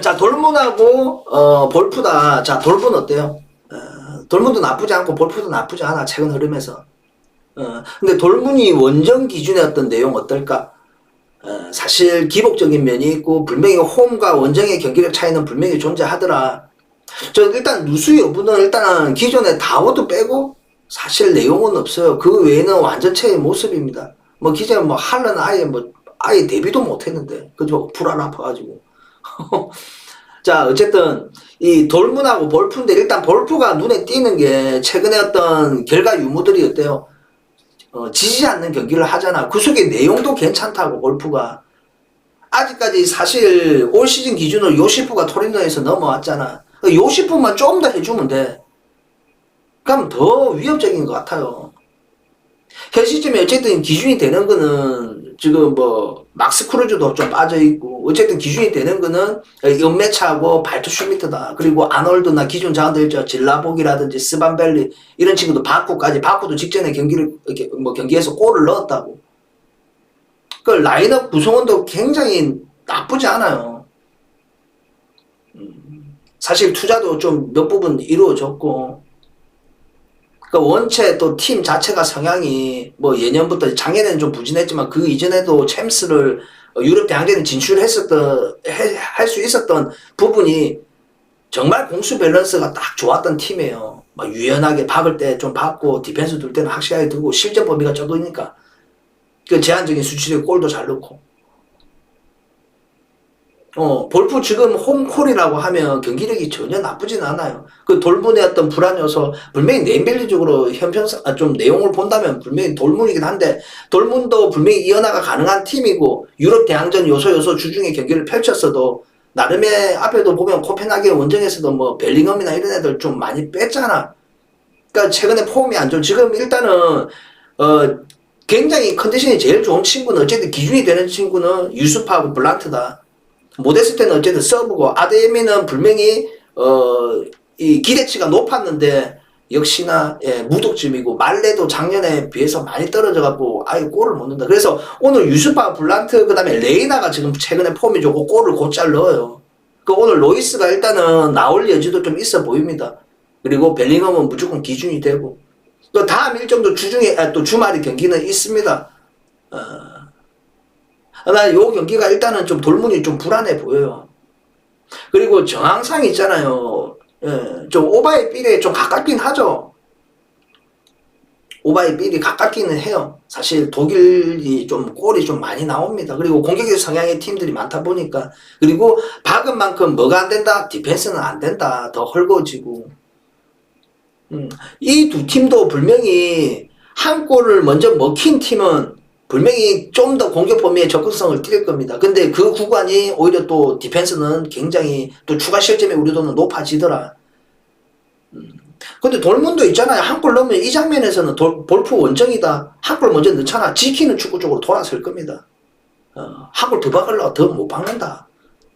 자, 돌문하고 볼푸다. 자, 돌문 어때요? 돌문도 나쁘지 않고 볼푸도 나쁘지 않아. 최근 흐름에서. 근데 돌문이 원정 기준의 어떤 내용 어떨까? 사실 기복적인 면이 있고 분명히 홈과 원정의 경기력 차이는 분명히 존재하더라. 저 일단 누수 여부는 일단 기존의 다워도 빼고 사실 내용은 없어요. 그 외에는 완전체의 모습입니다. 뭐 기존에 뭐 할런 아예 데뷔도 못했는데 그죠? 불안 아파가지고. 자, 어쨌든 이 돌문하고 볼푸인데 일단 볼푸가 눈에 띄는 게 최근에 어떤 결과 유무들이 어때요? 지지 않는 경기를 하잖아. 그 속에 내용도 괜찮다고 볼푸가. 아직까지 사실 올 시즌 기준으로 요시프가 토리노에서 넘어왔잖아. 요시프만 좀 더 해주면 돼. 그럼 더 위협적인 것 같아요. 현 시점에 어쨌든 기준이 되는 거는 지금 뭐 막스 크루즈도 좀 빠져있고 어쨌든 기준이 되는 거는 연매차하고 발투 슈미트다. 그리고 아놀드나 기존 자원들 질라복이라든지 스반벨리 이런 친구도 바쿠도 직전에 경기에서 골을 넣었다고. 그 라인업 구성원도 굉장히 나쁘지 않아요. 사실 투자도 좀 몇 부분 이루어졌고, 그 원체 또 팀 자체가 성향이 뭐 예년부터 작년에는 좀 부진했지만 그 이전에도 챔스를 유럽 대항전에 할 수 있었던 부분이 정말 공수 밸런스가 딱 좋았던 팀이에요. 막 유연하게 박을 때 좀 박고 디펜스 둘 때는 확실하게 두고 실전 범위가 적으니까 그 제한적인 수치로 골도 잘 넣고. 볼프 지금 홈콜이라고 하면 경기력이 전혀 나쁘진 않아요. 그 돌문의 어떤 불안 요소, 분명히 네임밸리적으로 형평성, 좀 내용을 본다면 분명히 돌문이긴 한데, 돌문도 분명히 이어나가 가능한 팀이고, 유럽 대항전 요소 주중에 경기를 펼쳤어도, 나름의 앞에도 보면 코펜하겐 원정에서도 뭐 벨링엄이나 이런 애들 좀 많이 뺐잖아. 그러니까 최근에 폼이 안 좋아. 지금 일단은, 굉장히 컨디션이 제일 좋은 친구는 어쨌든 기준이 되는 친구는 유수파하고 블란트다. 모데스테는 어쨌든 서브고 아데미는 분명히 이 기대치가 높았는데 역시나 무독점이고 말레도 작년에 비해서 많이 떨어져 갖고 아예 골을 못 넣는다. 그래서 오늘 유수파 블란트 그다음에 레이나가 지금 최근에 폼이 좋고 골을 곧잘 넣어요. 그 오늘 로이스가 일단은 나올 여지도 좀 있어 보입니다. 그리고 벨링엄은 무조건 기준이 되고 그 다음 일정도 또 주말에 경기는 있습니다. 나 요 경기가 일단은 좀 돌문이 좀 불안해 보여요. 그리고 정황상 있잖아요. 좀 오바의 삘에 좀 가깝긴 하죠. 오바의 삘이 가깝기는 해요. 사실 독일이 좀 골이 좀 많이 나옵니다. 그리고 공격적 성향의 팀들이 많다 보니까. 그리고 박은 만큼 뭐가 안 된다? 디펜스는 안 된다. 더 헐거워지고. 이 두 팀도 분명히 한 골을 먼저 먹힌 팀은 분명히 좀 더 공격 범위에 접근성을 띨 겁니다. 근데 그 구간이 오히려 또 디펜스는 굉장히 또 추가 실점의 우려도는 높아지더라. 근데 돌문도 있잖아요. 한 골 넣으면 이 장면에서는 볼프 원정이다. 한 골 먼저 넣잖아. 지키는 축구 쪽으로 돌아설 겁니다. 한 골 더 박으려고 더 못 박는다.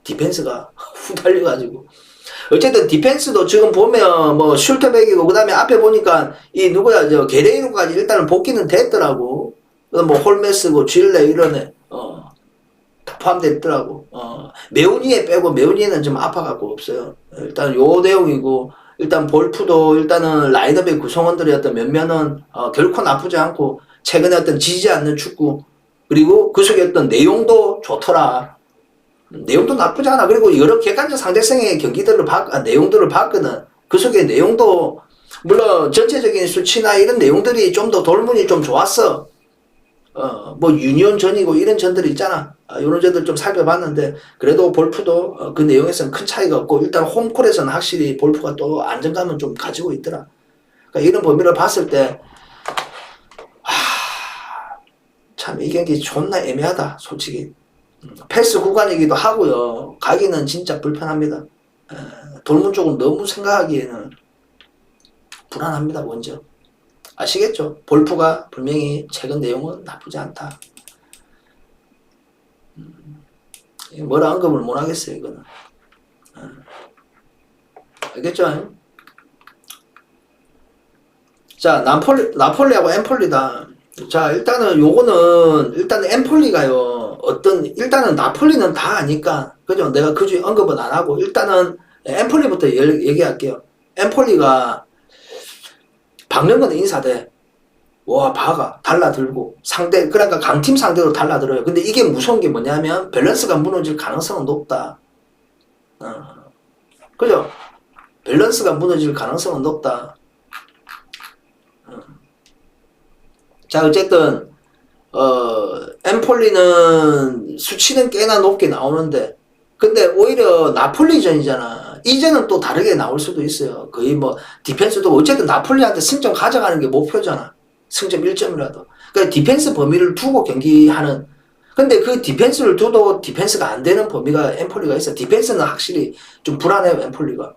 디펜스가 후달려가지고. 어쨌든 디펜스도 지금 보면 뭐 슐터백이고 그다음에 앞에 보니까 이 누구야 저 게레이로까지 일단은 복귀는 됐더라고. 뭐 홀메스고 질레 이런 애 다 포함됐더라고. 메우니에 빼고 메우니에는 좀 아파갖고 없어요. 일단 요 내용이고 일단 볼프도 일단은 라인업의 구성원들의 어떤 면면은 결코 나쁘지 않고 최근에 어떤 지지 않는 축구 그리고 그 속에 어떤 내용도 좋더라. 내용도 나쁘지 않아. 그리고 여러 객관적 상대성의 경기들을 내용들을 봤거든. 그 속에 내용도 물론 전체적인 수치나 이런 내용들이 좀 더 돌문이 좀 좋았어. 뭐 유니온 전이고 이런 전들이 있잖아. 이런 전들 좀 살펴봤는데 그래도 볼프도 그 내용에서는 큰 차이가 없고 일단 홈콜에서는 확실히 볼프가 또 안정감은 좀 가지고 있더라. 그러니까 이런 범위를 봤을 때 참 이 경기 존나 애매하다 솔직히. 패스 구간이기도 하고요. 가기는 진짜 불편합니다. 돌문 쪽은 너무 생각하기에는 불안합니다. 먼저 아시겠죠? 볼프가 분명히 최근 내용은 나쁘지 않다. 뭐라 언급을 못 하겠어요, 이거는. 알겠죠? 자, 나폴리하고 엠폴리다. 자, 일단은 요거는, 일단은 엠폴리가요. 일단은 나폴리는 다 아니까, 그죠? 내가 그 중에 언급은 안 하고, 일단은 엠폴리부터 얘기할게요. 엠폴리가 박명근 인사대, 와, 바가 달라들고, 그러니까 강팀 상대로 달라들어요. 근데 이게 무서운 게 뭐냐면, 밸런스가 무너질 가능성은 높다. 그죠? 밸런스가 무너질 가능성은 높다. 자, 어쨌든, 엠폴리는 수치는 꽤나 높게 나오는데, 근데 오히려 나폴리전이잖아. 이제는 또 다르게 나올 수도 있어요. 거의 뭐, 디펜스도 어쨌든 나폴리한테 승점 가져가는 게 목표잖아. 승점 1점이라도. 그러니까 디펜스 범위를 두고 경기하는, 근데 그 디펜스를 두도 디펜스가 안 되는 범위가 엠폴리가 있어. 디펜스는 확실히 좀 불안해요, 엠폴리가.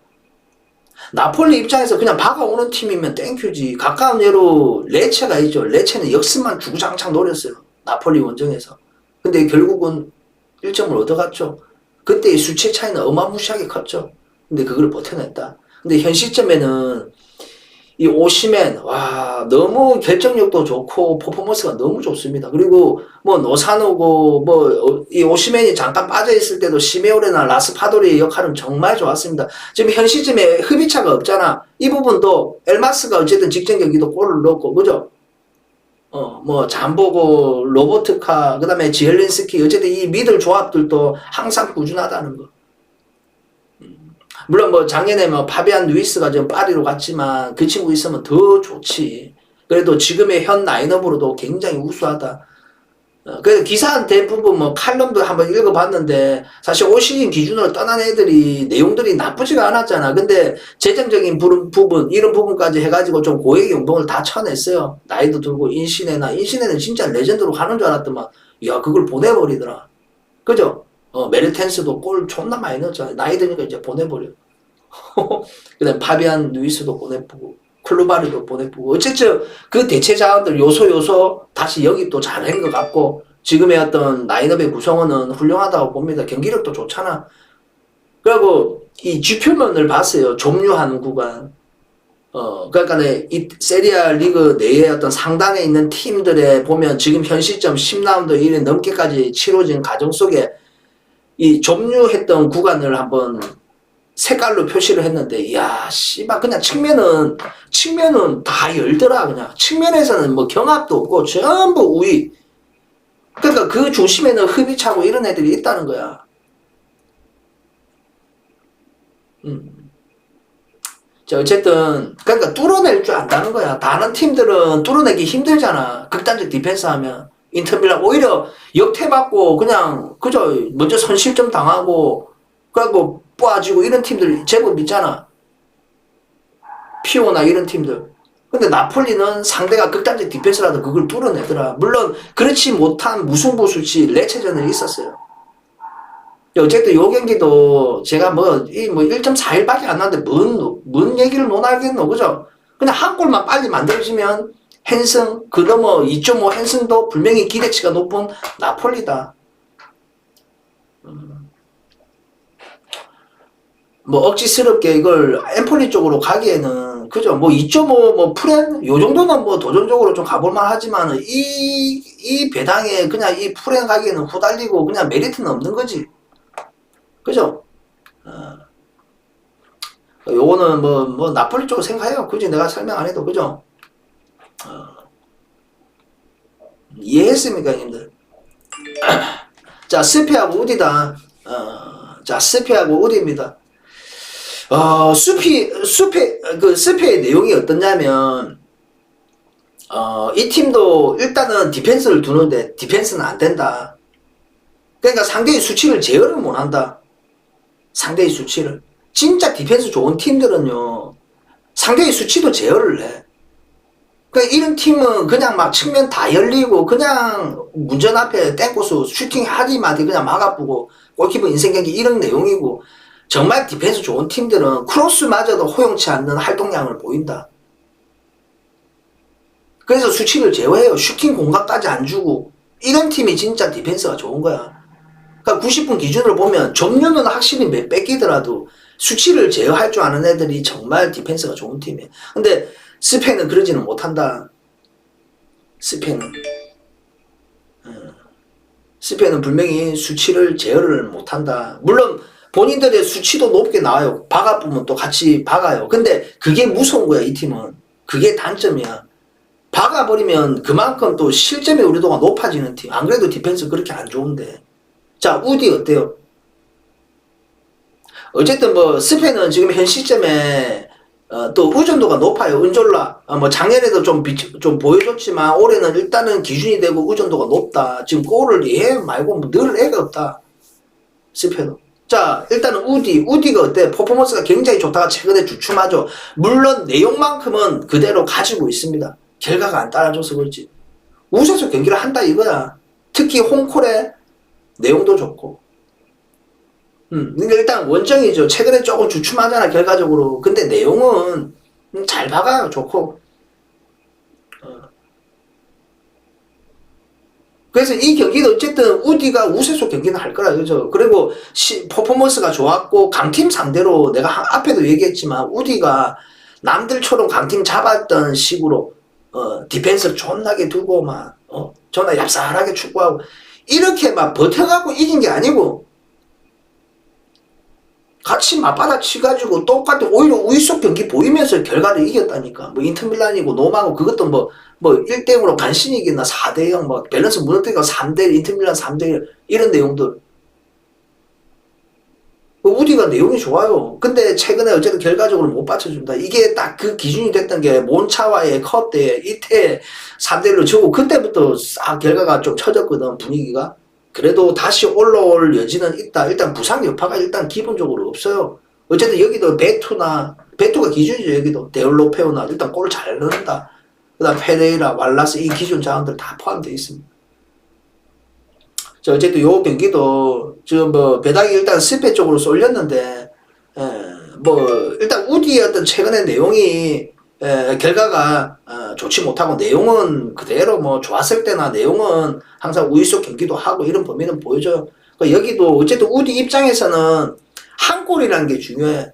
나폴리 입장에서 그냥 박아오는 팀이면 땡큐지. 가까운 예로 레체가 있죠. 레체는 역습만 주구장창 노렸어요. 나폴리 원정에서. 근데 결국은 1점을 얻어갔죠. 그때의 수치 차이는 어마무시하게 컸죠. 근데 그걸 버텨냈다. 근데 현 시점에는 이 오시멘, 와, 너무 결정력도 좋고 퍼포먼스가 너무 좋습니다. 그리고 뭐 노사노고 이 오시멘이 잠깐 빠져있을 때도 시메오레나 라스파도리의 역할은 정말 좋았습니다. 지금 현 시점에 흡입차가 없잖아. 이 부분도 엘마스가 어쨌든 직전 경기도 골을 넣었고, 그죠? 뭐 잠보고 로보트카, 그 다음에 지엘린스키, 어쨌든 이 미들 조합들도 항상 꾸준하다는 거. 물론 뭐 작년에 뭐 파비안 루이스가 지금 파리로 갔지만 그 친구 있으면 더 좋지. 그래도 지금의 현 라인업으로도 굉장히 우수하다. 그래서 기사 대부분 뭐 칼럼도 한번 읽어봤는데 사실 올 시즌 기준으로 떠난 애들이 내용들이 나쁘지가 않았잖아. 근데 재정적인 부분 이런 부분까지 해가지고 좀 고액 연봉을 다 쳐냈어요. 나이도 들고 인시네는 진짜 레전드로 가는 줄 알았더만 야 그걸 보내버리더라. 그죠? 메르텐스도 골 존나 많이 넣었잖아. 나이 드니까 이제 보내버려. 그 다음에 파비안 루이스도 보내보고, 클루바리도 보내보고. 어쨌든 그 대체 자원들 요소 다시 영입도 잘한 것 같고, 지금의 어떤 라인업의 구성원은 훌륭하다고 봅니다. 경기력도 좋잖아. 그리고 이 지표면을 봤어요. 점유하는 구간. 그러니까 이 세리아 리그 내에 어떤 상단에 있는 팀들에 보면 지금 현 시점 10라운드 1위 넘게까지 치러진 과정 속에 이 점유했던 구간을 한번 색깔로 표시를 했는데, 이야, 씨발, 그냥 측면은 다 열더라, 그냥. 측면에서는 뭐 경합도 없고, 전부 우위. 그러니까 그 중심에는 흡입차고 이런 애들이 있다는 거야. 자, 어쨌든, 그러니까 뚫어낼 줄 안다는 거야. 다른 팀들은 뚫어내기 힘들잖아. 극단적 디펜스 하면. 인터밀란 오히려 역태받고, 그냥, 그저, 먼저 선실점 당하고, 그리고 빠지고 이런 팀들 제법 있잖아. 피오나 이런 팀들. 근데 나폴리는 상대가 극단적 디펜스라도 그걸 뚫어내더라. 물론 그렇지 못한 무승부 수치 레체전이 있었어요. 어쨌든 요 경기도 제가 뭐 1.41밖에 안 나는데 뭔 얘기를 논하겠노, 그죠? 그냥 한 골만 빨리 만들어지면 핸승, 그 넘어 2.5 핸승도 분명히 기대치가 높은 나폴리다. 뭐 억지스럽게 이걸 엠폴리 쪽으로 가기에는 그죠? 뭐 2.5 뭐 프렌 요 정도는 뭐 도전적으로 좀 가볼만 하지만은 이 배당에 그냥 이 프렌 가기에는 후달리고 그냥 메리트는 없는 거지. 그죠? 요거는 뭐 나폴리 쪽으로 생각해요. 굳이 내가 설명 안 해도, 그죠? 이해했습니까, 형님들? 자, 스피하고 우디다. 자, 스피하고 우디입니다. 스피의 내용이 어떠냐면, 이 팀도 일단은 디펜스를 두는데, 디펜스는 안 된다. 그러니까 상대의 수치를 제어를 못 한다. 상대의 수치를. 진짜 디펜스 좋은 팀들은요, 상대의 수치도 제어를 해. 그러니까 이런 팀은 그냥 막 측면 다 열리고, 그냥 문전 앞에 땡코스 슈팅 하디마디 그냥 막아보고, 골키퍼 인생 경기 이런 내용이고, 정말 디펜스 좋은 팀들은 크로스마저도 허용치 않는 활동량을 보인다. 그래서 수치를 제어해요. 슈팅 공간까지 안 주고. 이런 팀이 진짜 디펜스가 좋은 거야. 그러니까 90분 기준으로 보면 점유는 확실히 뺏기더라도 수치를 제어할 줄 아는 애들이 정말 디펜스가 좋은 팀이에요. 근데 스페인은 그러지는 못한다. 스페인은. 스페인은 분명히 수치를 제어를 못한다. 물론 본인들의 수치도 높게 나와요. 박아보면 또 같이 박아요. 근데 그게 무서운 거야, 이 팀은. 그게 단점이야. 박아버리면 그만큼 또 실점의 의료도가 높아지는 팀. 안 그래도 디펜스 그렇게 안 좋은데. 자, 우디 어때요? 어쨌든 뭐 스페인은 지금 현 시점에 또 의존도가 높아요. 은졸라 뭐 작년에도 좀 보여줬지만 올해는 일단은 기준이 되고 의존도가 높다. 지금 골을 얘 말고 뭐 늘 애가 없다. 스페인은. 자, 일단은 우디가 어때? 퍼포먼스가 굉장히 좋다가 최근에 주춤하죠. 물론 내용만큼은 그대로 가지고 있습니다. 결과가 안 따라줘서 그렇지. 우세서 경기를 한다 이거야. 특히 홈콜에 내용도 좋고. 근데 일단 원정이죠. 최근에 조금 주춤하잖아, 결과적으로. 근데 내용은 잘 박아요, 좋고. 그래서 이 경기도 어쨌든 우디가 우세소 경기는 할 거라, 그죠? 그리고 퍼포먼스가 좋았고, 강팀 상대로 내가 앞에도 얘기했지만, 우디가 남들처럼 강팀 잡았던 식으로, 디펜스 존나게 두고, 막, 존나 얍삽하게 축구하고, 이렇게 막 버텨갖고 이긴 게 아니고, 같이 맞받아 치가지고 똑같은 오히려 우위속 경기 보이면서 결과를 이겼다니까. 뭐 인터밀란이고 노마고 그것도 뭐 1대0으로 간신히 이겼나 4대0 뭐 밸런스 무너뜨리고 3대1 인터밀란 3대1 이런 내용들. 우디가 내용이 좋아요. 근데 최근에 어쨌든 결과적으로 못 받쳐준다. 이게 딱 그 기준이 됐던 게 몬차와의 컷 때 이때 3대1로 지고 그때부터 싹 결과가 좀 처졌거든, 분위기가. 그래도 다시 올라올 여지는 있다. 일단 부상 여파가 일단 기본적으로 없어요. 어쨌든 여기도 베투가 기준이죠. 여기도 데올로페오나 일단 골 잘 넣는다. 그 다음 페레이라, 왈라스 이 기준 자원들 다 포함되어 있습니다. 자, 어쨌든 요 경기도 지금 뭐 배당이 일단 스페 쪽으로 쏠렸는데 뭐 일단 우디의 어떤 최근의 내용이 결과가 좋지 못하고 내용은 그대로 뭐 좋았을 때나 내용은 항상 우위속 경기도 하고 이런 범위는 보여줘요. 그러니까 여기도 어쨌든 우디 입장에서는 한 골이라는 게 중요해.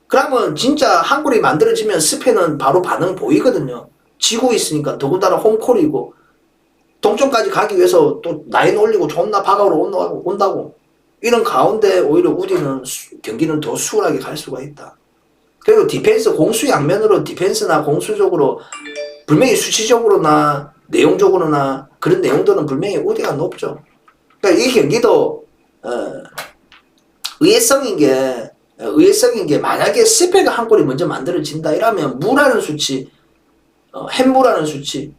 그러면 진짜 한 골이 만들어지면 스페는 바로 반응 보이거든요. 지고 있으니까 더군다나 홈콜이고 동점까지 가기 위해서 또 라인 올리고 존나 박아오러 온다고 이런 가운데 오히려 우디는 경기는 더 수월하게 갈 수가 있다. 그리고 디펜스 공수 양면으로 디펜스나 공수적으로 분명히 수치적으로나 내용적으로나 그런 내용들은 분명히 우디가 높죠. 그러니까 이 경기도 의외성인 게 만약에 스페가 한 골이 먼저 만들어진다 이러면 무라는 수치, 햄무라는 수치,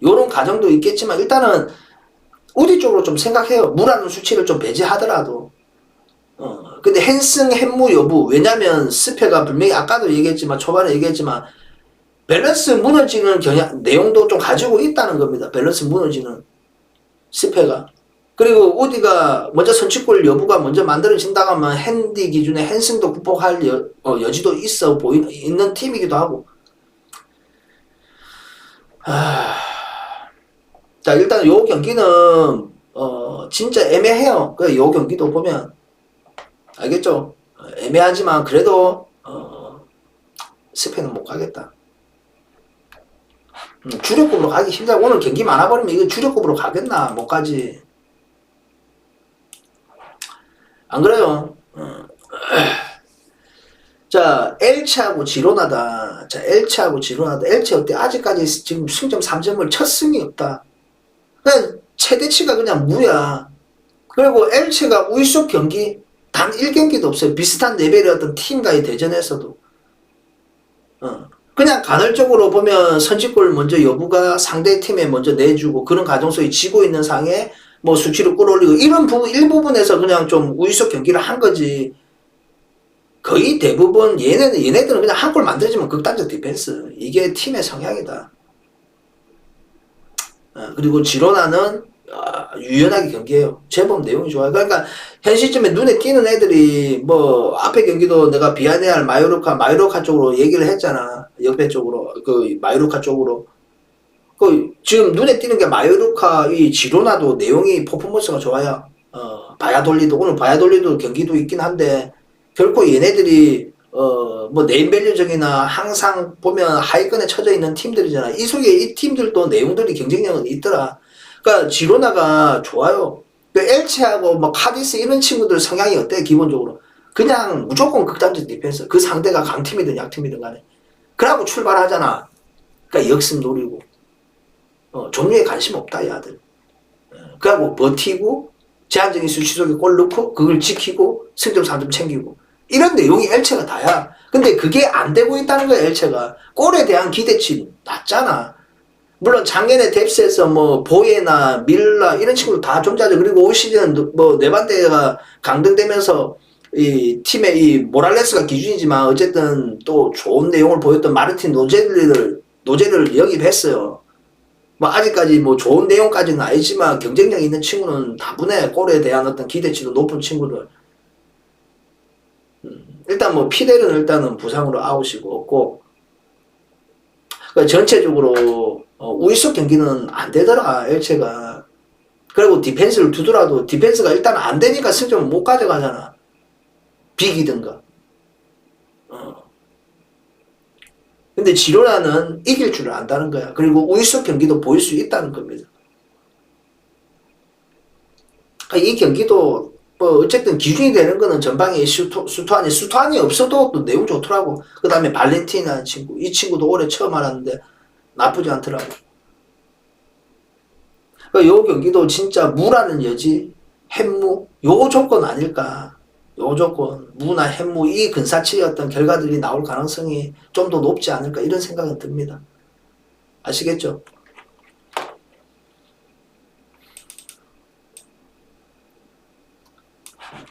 요런 가정도 있겠지만 일단은 우디 쪽으로 좀 생각해요. 무라는 수치를 좀 배제하더라도. 근데 헨승 햄무 여부, 왜냐면 스페가 분명히 아까도 얘기했지만 초반에 얘기했지만 밸런스 무너지는 내용도 좀 가지고 있다는 겁니다. 밸런스 무너지는 스페가. 그리고 우디가 먼저 선취골 여부가 먼저 만들어진다고 하면 핸디 기준에 헨승도 극복할 여지도 있는 팀이기도 하고. 자, 일단 요 경기는 진짜 애매해요. 요 경기도 보면 알겠죠? 애매하지만 그래도 스페는 못 가겠다. 주력급으로 가기 힘들어. 오늘 경기 많아버리면 이거 주력급으로 가겠나? 못 가지. 안 그래요? 자, 엘체하고 지로나다. 자, 엘체하고 지로나다. 엘체 어때? 아직까지 지금 승점 3점을 첫 승이 없다. 그냥 최대치가 그냥 무야. 그리고 엘체가 우위속 경기 단 1경기도 없어요. 비슷한 레벨의 어떤 팀과의 대전에서도. 그냥 간헐적으로 보면 선취골 먼저 여부가 상대 팀에 먼저 내주고 그런 과정 속에 지고 있는 상에 뭐 수치를 끌어올리고 이런 일부분에서 그냥 좀 우위속 경기를 한 거지. 거의 대부분 얘네들은 그냥 한 골 만들어지면 극단적 디펜스. 이게 팀의 성향이다. 그리고 지로나는 유연하게 경기해요. 제법 내용이 좋아요. 그러니까 현 시점에 눈에 띄는 애들이 뭐 앞에 경기도 내가 비아레알 마요르카 쪽으로 얘기를 했잖아. 역배 쪽으로 그 마요르카 쪽으로 그 지금 눈에 띄는 게 마요르카 이 지로나도 내용이 퍼포먼스가 좋아요. 바야돌리도 오늘 바야돌리도 경기도 있긴 한데 결코 얘네들이 뭐 네임밸류적이나 항상 보면 하위권에 쳐져 있는 팀들이잖아. 이 속에 이 팀들도 내용들이 경쟁력은 있더라. 그러니까 지로나가 좋아요. 그 엘체하고 뭐 카디스 이런 친구들 성향이 어때? 기본적으로 그냥 무조건 극단적 디펜스. 그 상대가 강팀이든 약팀이든 간에 그러고 출발하잖아. 그러니까 역습 노리고 종류에 관심 없다 이 아들. 그러고 버티고 제한적인 수치 속에 골 넣고 그걸 지키고 승점 3점 챙기고 이런 내용이 엘체가 다야. 근데 그게 안 되고 있다는 거야. 엘체가 골에 대한 기대치 낮잖아. 물론 작년에 뎁스에서 뭐 보예나 밀라 이런 친구들 다 존재하죠. 그리고 올 시즌 뭐 네반데가 강등되면서 이 팀의 이 모랄레스가 기준이지만 어쨌든 또 좋은 내용을 보였던 마르틴 노제를 영입했어요. 뭐 아직까지 뭐 좋은 내용까지는 아니지만 경쟁력 있는 친구는 다분해. 골에 대한 어떤 기대치도 높은 친구들. 일단 뭐 피델은 일단은 부상으로 아웃이고 없고, 그러니까 전체적으로 우이소 경기는 안 되더라 엘체가. 그리고 디펜스를 두더라도 디펜스가 일단 안 되니까 승점을 못 가져가잖아. 비기든가. 근데 지로나는 이길 줄을 안다는 거야. 그리고 우이소 경기도 보일 수 있다는 겁니다. 그러니까 이 경기도 뭐 어쨌든 기준이 되는 거는 전방에 수투안이 없어도 또 내용 좋더라고. 그 다음에 발렌티나는 친구, 이 친구도 올해 처음 알았는데 나쁘지 않더라고. 그러니까 요 경기도 진짜 무라는 여지, 햄무 요 조건 아닐까. 요 조건 무나 햄무 이 근사치의 어떤 결과들이 나올 가능성이 좀 더 높지 않을까 이런 생각은 듭니다. 아시겠죠?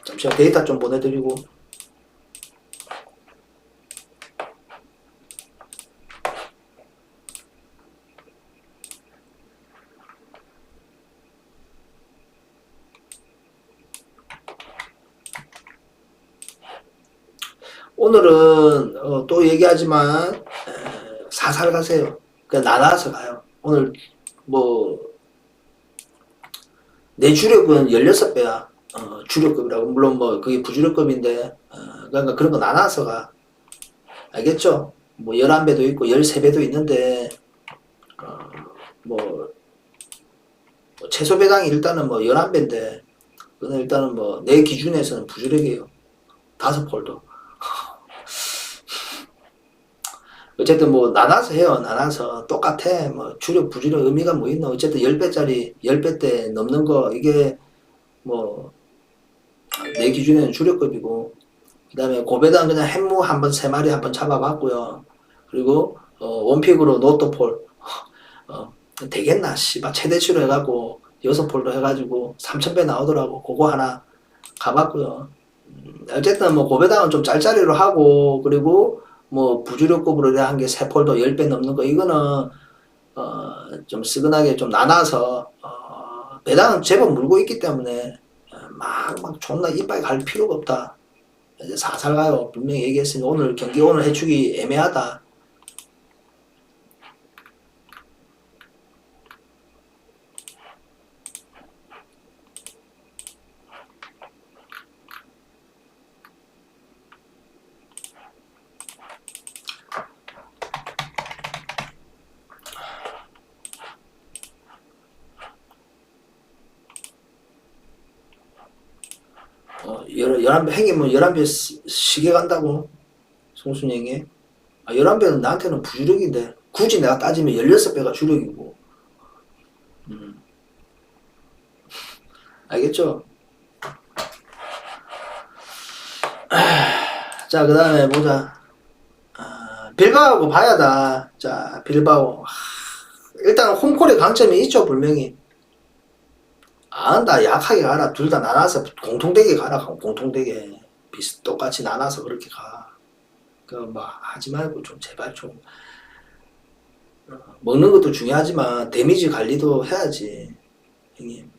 잠시만 데이터 좀 보내드리고. 오늘은 또 얘기하지만 사살 가세요. 그러니까 나눠서 가요. 오늘 뭐 내 주력은 16배야. 주력급이라고. 물론 뭐 그게 부주력급인데 그러니까 그런 거 나눠서 가. 알겠죠? 뭐 11배도 있고 13배도 있는데 뭐 최소 배당이 일단은 뭐 11배인데 그건 일단은 뭐 내 기준에서는 부주력이에요. 5폴더. 어쨌든 뭐 나눠서 해요. 나눠서 똑같아. 뭐 주력 부주력 의미가 뭐 있나. 어쨌든 10배짜리 10배 때 넘는 거 이게 뭐 내 기준에는 주력급이고, 그 다음에 고배당 그냥 햄무 한번 3마리 한번 잡아봤고요. 그리고 원픽으로 노트폴 되겠나 씨발 최대치로 해갖고 6폴더 해가지고 3000배 나오더라고. 그거 하나 가봤고요. 어쨌든 뭐 고배당은 좀 짤짤이로 하고, 그리고 뭐 부주력급으로 한 게 3폴더 10배 넘는 거 이거는 좀 쓰근하게 좀 나눠서 배당은 제법 물고 있기 때문에 막 존나 이빨 갈 필요가 없다. 이제 살살 가요. 분명히 얘기했으니 오늘 경기 오늘 해축이 애매하다. 행이면 11배 시계 간다고? 송순영이? 11배는 나한테는 부주력인데, 굳이 내가 따지면 16배가 주력이고. 알겠죠? 자, 그 다음에 보자. 빌바오하고 봐야다. 자, 빌바오. 일단 홈콜의 강점이 있죠, 분명히. 나 약하게 가라. 둘 다 나눠서 공통되게 가라. 공통되게 똑같이 나눠서 그렇게 가. 뭐 하지 말고 좀 제발 좀 먹는 것도 중요하지만 데미지 관리도 해야지, 형님.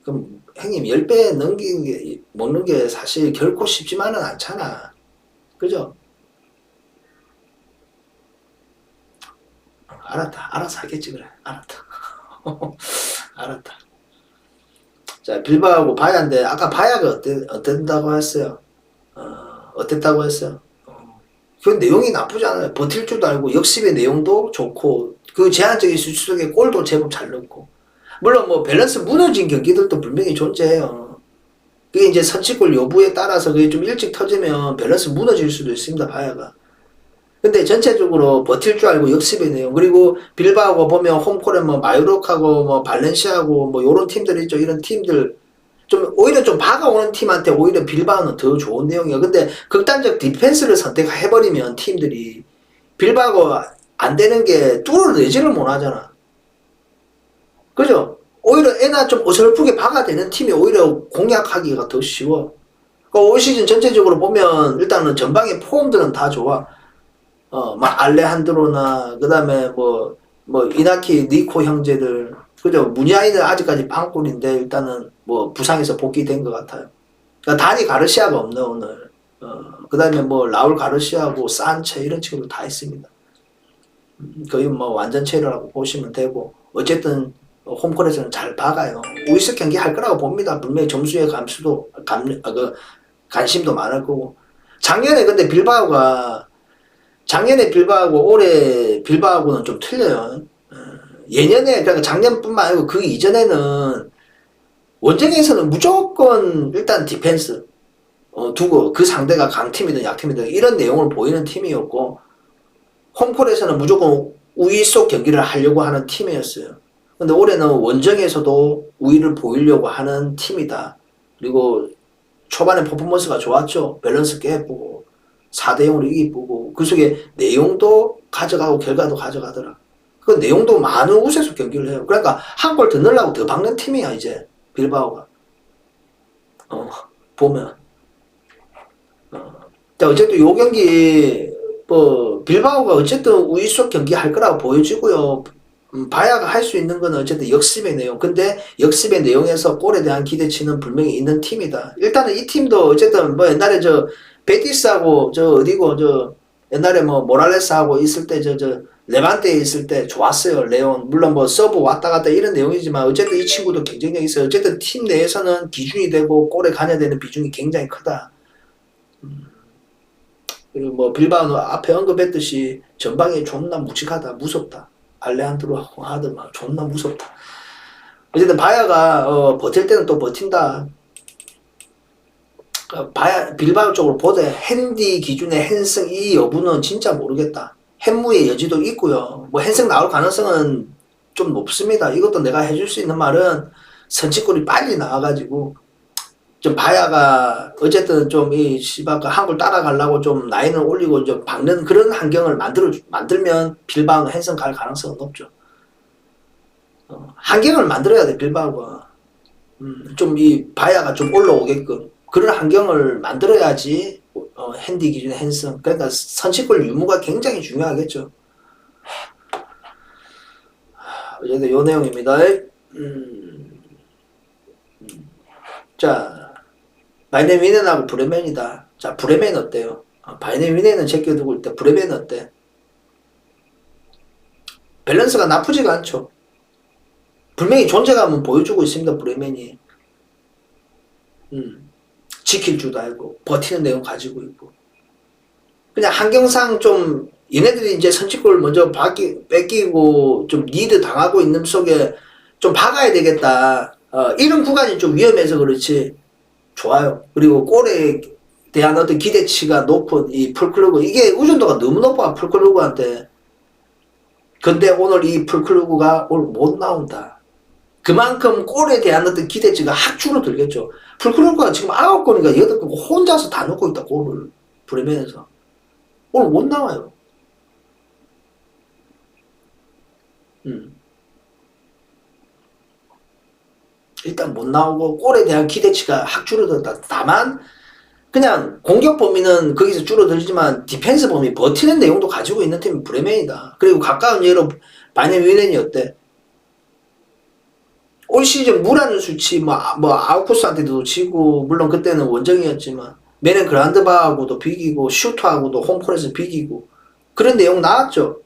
그럼 형님 10배 넘기는 게 먹는 게 사실 결코 쉽지만은 않잖아. 그죠? 알았다. 알아서 하겠지 그래. 알았다. 알았다. 자, 빌바하고 바야인데 아까 바야가 어땠다고 했어요? 어땠다고 했어요? 그 내용이 나쁘지 않아요. 버틸 줄도 알고 역습의 내용도 좋고 그 제한적인 수치 속에 골도 제법 잘 넣고 물론 뭐 밸런스 무너진 경기들도 분명히 존재해요. 그게 이제 선취골 여부에 따라서 그게 좀 일찍 터지면 밸런스 무너질 수도 있습니다, 바야가. 근데 전체적으로 버틸 줄 알고 역습이네요. 그리고 빌바오가 보면 홈콜에 뭐 마요르카고 뭐 발렌시아고 뭐 요런 팀들 있죠. 이런 팀들 좀 오히려 좀 박아오는 팀한테 오히려 빌바오는 더 좋은 내용이에요. 근데 극단적 디펜스를 선택해버리면 팀들이 빌바오가 안 되는 게 뚫어내지를 못하잖아. 그죠? 오히려 애나 좀 어설프게 박아대는 팀이 오히려 공략하기가 더 쉬워. 그러니까 올 시즌 전체적으로 보면 일단은 전방의 포움들은 다 좋아. 막 알레한드로나 그다음에 뭐 이나키 니코 형제들 그죠? 무니아이는 아직까지 빵꿀인데 일단은 뭐 부상에서 복귀된 것 같아요. 그러니까 다니 가르시아가 없네 오늘. 그다음에 뭐 라울 가르시아고 산체 이런 친구들 다 있습니다. 거의 뭐 완전체라고 보시면 되고 어쨌든 홈콜에서는 잘 박아요. 우이스 경기 할 거라고 봅니다. 분명히 점수의 관심도 많을 거고. 작년에 근데 작년에 빌바오고 올해 빌바오고는 좀 틀려요. 예년에 그러니까 작년뿐만 아니고 그 이전에는 원정에서는 무조건 일단 디펜스 두고 그 상대가 강팀이든 약팀이든 이런 내용을 보이는 팀이었고 홈콜에서는 무조건 우위 속 경기를 하려고 하는 팀이었어요. 근데 올해는 원정에서도 우위를 보이려고 하는 팀이다. 그리고 초반에 퍼포먼스가 좋았죠. 밸런스 깨쁘고 4대0으로 이기고 그 속에 내용도 가져가고 결과도 가져가더라. 그 내용도 많은 우세서 경기를 해요. 그러니까 한 골 더 넣으려고 더 박는 팀이야 이제 빌바오가. 보면 자 어쨌든 요 경기 뭐 빌바오가 어쨌든 우위 속 경기 할 거라고 보여지고요. 바야가 할 수 있는 건 어쨌든 역습의 내용. 근데 역습의 내용에서 골에 대한 기대치는 분명히 있는 팀이다. 일단은 이 팀도 어쨌든 뭐 옛날에 저 베티스하고 저 어디고 저 옛날에 뭐 모랄레스하고 있을 때 저 레반테에 있을 때 좋았어요. 레온 물론 뭐 서브 왔다 갔다 이런 내용이지만 어쨌든 이 친구도 경쟁력이 있어요. 어쨌든 팀 내에서는 기준이 되고 골에 관여되는 비중이 굉장히 크다. 그리고 뭐 빌바오는 앞에 언급했듯이 전방에 존나 묵직하다, 무섭다. 알레한드로하고 하더만 존나 무섭다. 어쨌든 바야가 버틸 때는 또 버틴다. 빌바오 쪽으로 보되 핸디 기준의 핸승 이 여부는 진짜 모르겠다. 핸무의 여지도 있고요. 뭐 핸승 나올 가능성은 좀 높습니다. 이것도 내가 해줄 수 있는 말은 선취골이 빨리 나와가지고 좀 바야가 어쨌든 좀 이 시바가 한골 따라가려고 좀 라인을 올리고 좀 박는 그런 환경을 만들면 빌바오는 핸승 갈 가능성은 높죠. 환경을 만들어야 돼 빌바오가. 좀 이 바야가 좀 올라오게끔 그런 환경을 만들어야지 핸디 기준의 핸승 그러니까 선취골 유무가 굉장히 중요하겠죠. 어쨌든 요 내용입니다. 자 바이넨 위넨하고 브레멘이다. 자 브레멘 어때요? 바이넨 위넨은 제껴두고 있다. 브레멘 어때? 밸런스가 나쁘지가 않죠. 분명히 존재감은 보여주고 있습니다. 브레멘이 지킬 줄도 알고 버티는 내용 가지고 있고 그냥 환경상 좀 얘네들이 이제 선취골 먼저 뺏기고 좀 리드 당하고 있는 속에 좀 박아야 되겠다. 이런 구간이 좀 위험해서 그렇지 좋아요. 그리고 골에 대한 어떤 기대치가 높은 이 풀클루브 이게 의존도가 너무 높아 풀클루브한테. 근데 오늘 이 풀클루브가 오늘 못 나온다. 그만큼 골에 대한 어떤 기대치가 확 줄어들겠죠. 풀클루브가 지금 9골인가 8골 혼자서 다 넣고 있다 골을 브레멘에서. 오늘 못 나와요. 일단 못 나오고 골에 대한 기대치가 확 줄어들었다. 다만 그냥 공격 범위는 거기서 줄어들지만 디펜스 범위 버티는 내용도 가지고 있는 팀이 브레멘이다. 그리고 가까운 예로 바이넨 위넨이었대. 올 시즌 무라는 수치 뭐 아우쿠스한테도 지고 물론 그때는 원정이었지만 메넨 그란드바하고도 비기고 슈터하고도 홈콜에서 비기고 그런 내용 나왔죠.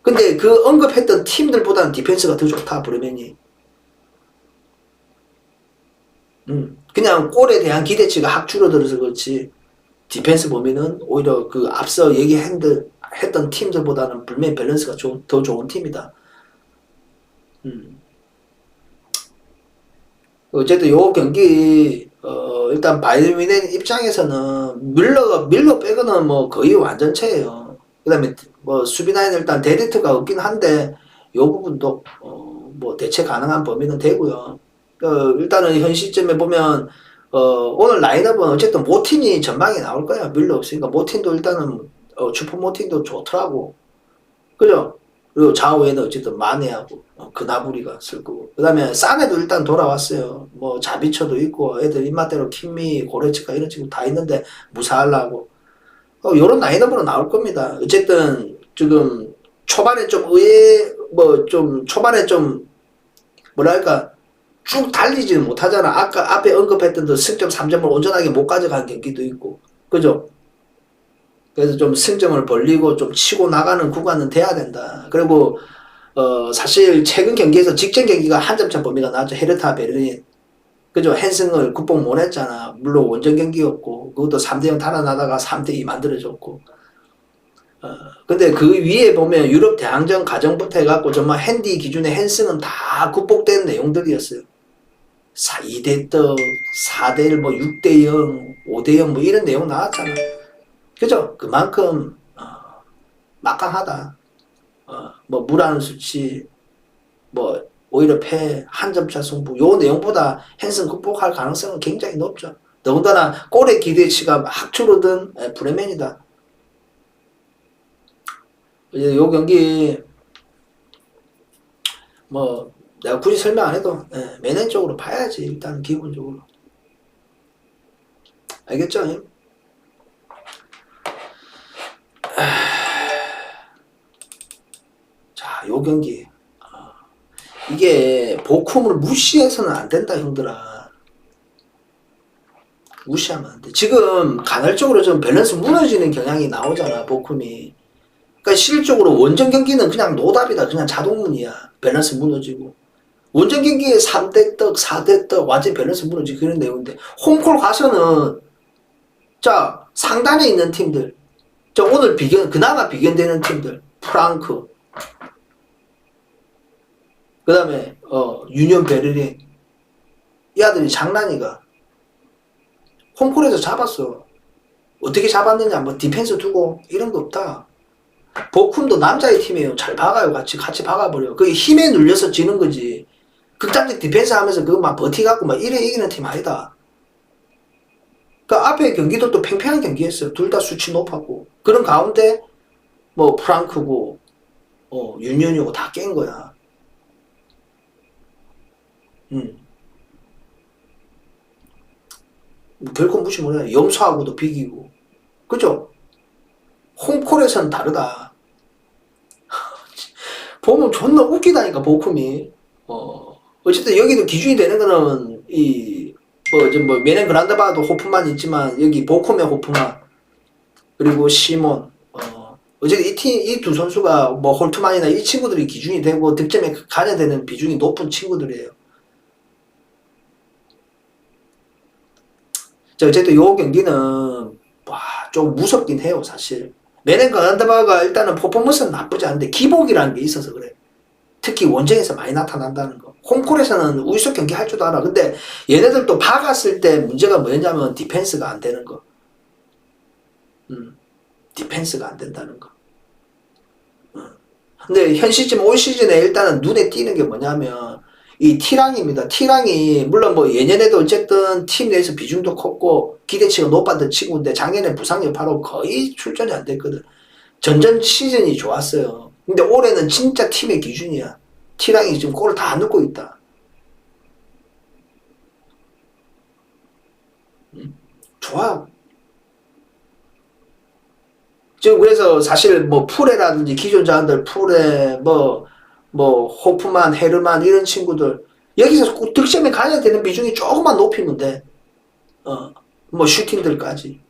근데 그 언급했던 팀들보다는 디펜스가 더 좋다 브레멘이. 그냥 골에 대한 기대치가 확 줄어들어서 그렇지 디펜스 범위는 오히려 그 앞서 얘기했던 팀들보다는 분명히 밸런스가 더 좋은 팀이다. 어쨌든 요 경기 일단 바이에른 뮌헨 입장에서는 밀러 빼고는 뭐 거의 완전체예요. 그다음에 뭐 수비 라인 일단 데리트가 없긴 한데 요 부분도 뭐 대체 가능한 범위는 되고요. 일단은 현 시점에 보면 오늘 라인업은 어쨌든 모틴이 전방에 나올 거야. 밀러 없으니까 모틴도 일단은 슈퍼 모틴도 좋더라고. 그죠? 그리고 좌우에는 어쨌든 마네하고 그나브리가 쓸 거고. 그 다음에 사네도 일단 돌아왔어요. 뭐 자비처도 있고 애들 입맛대로 킴미, 고레츠카 이런 친구 다 있는데 무사하려고. 요런 라인업으로 나올 겁니다. 어쨌든 지금 초반에 좀 뭐 좀 초반에 좀 뭐랄까 쭉 달리지는 못하잖아. 아까 앞에 언급했던 그 승점 3점을 온전하게 못 가져간 경기도 있고. 그죠? 그래서 좀 승점을 벌리고 좀 치고 나가는 구간은 돼야 된다. 그리고 사실 최근 경기에서 직전 경기가 한 점차 범위가 나왔죠. 헤르타 베를린. 그죠? 헨승을 극복 못 했잖아. 물론 원정 경기였고 그것도 3대0 달아나다가 3대2 만들어줬고. 근데 그 위에 보면 유럽 대항전 과정부터 해갖고 정말 핸디 기준의 헨승은 다 극복된 내용들이었어요. 2대 떡, 4대1, 뭐 6대0, 5대0 뭐 이런 내용 나왔잖아. 그죠? 그만큼 막강하다. 뭐 무라는 수치, 뭐 오히려 패, 한 점차 승부 요 내용보다 헨슨 극복할 가능성은 굉장히 높죠. 더군다나 골의 기대치가 막 줄어든 브레멘이다. 이제 요 경기 뭐 내가 굳이 설명 안 해도 매년 쪽으로 봐야지. 일단 기본적으로 알겠죠? 자, 요 경기 이게 보쿰을 무시해서는 안 된다, 형들아. 무시하면 안 돼. 지금 간헐적으로 좀 밸런스 무너지는 경향이 나오잖아, 보쿰이. 그러니까 실질적으로 원정 경기는 그냥 노답이다. 그냥 자동문이야. 밸런스 무너지고. 원정 경기에 3대 떡, 4대 떡, 완전 밸런스 무너지고 그런 내용인데, 홈콜 가서는, 자, 상단에 있는 팀들, 자, 오늘 그나마 비견되는 팀들, 프랑크, 그 다음에, 유니온 베를린, 이 아들이 장난이가. 홈콜에서 잡았어. 어떻게 잡았느냐, 뭐, 디펜스 두고, 이런 거 없다. 보쿰도 남자의 팀이에요. 잘 박아요. 같이 박아버려요. 그게 힘에 눌려서 지는 거지. 극단적 디펜스 하면서 그거 막 버티갖고 막 이래 이기는 팀 아니다. 그 앞에 경기도 또 팽팽한 경기였어요. 둘 다 수치 높았고. 그런 가운데, 뭐, 프랑크고, 유니온이고 다 깬 거야. 결코 무시 못해. 염소하고도 비기고. 그죠? 홈콜에서는 다르다. 보면 존나 웃기다니까, 보쿰이. 어쨌든 여기도 기준이 되는 거는, 메넨 그란다바도 호프만 있지만, 여기 보쿰의 호프만, 그리고 시몬, 어쨌든 이 두 선수가, 뭐, 홀트만이나 이 친구들이 기준이 되고, 득점에 가려되는 비중이 높은 친구들이에요. 자, 어쨌든 요 경기는, 좀 무섭긴 해요, 사실. 메넨 그란다바가 일단은 퍼포먼스는 나쁘지 않은데, 기복이라는 게 있어서 그래. 특히 원정에서 많이 나타난다는 거. 홈콜에서는 우유석 경기 할 줄도 알아. 근데 얘네들도 박았을 때 문제가 뭐였냐면 디펜스가 안 되는 거. 디펜스가 안 된다는 거. 근데 현 시점 올 시즌에 일단은 눈에 띄는 게 뭐냐면 이 티랑입니다. 티랑이 물론 뭐 예년에도 어쨌든 팀 내에서 비중도 컸고 기대치가 높았던 친구인데 작년에 부상 여파로 거의 출전이 안 됐거든. 전전 시즌이 좋았어요. 근데 올해는 진짜 팀의 기준이야. 티랑이 지금 골을 다 넣고 있다. 좋아. 지금 그래서 사실 뭐 풀에라든지 기존 자원들 풀에 호프만, 헤르만 이런 친구들 여기서 꼭 득점에 가야 되는 비중이 조금만 높이면 돼. 뭐 슈팅들까지.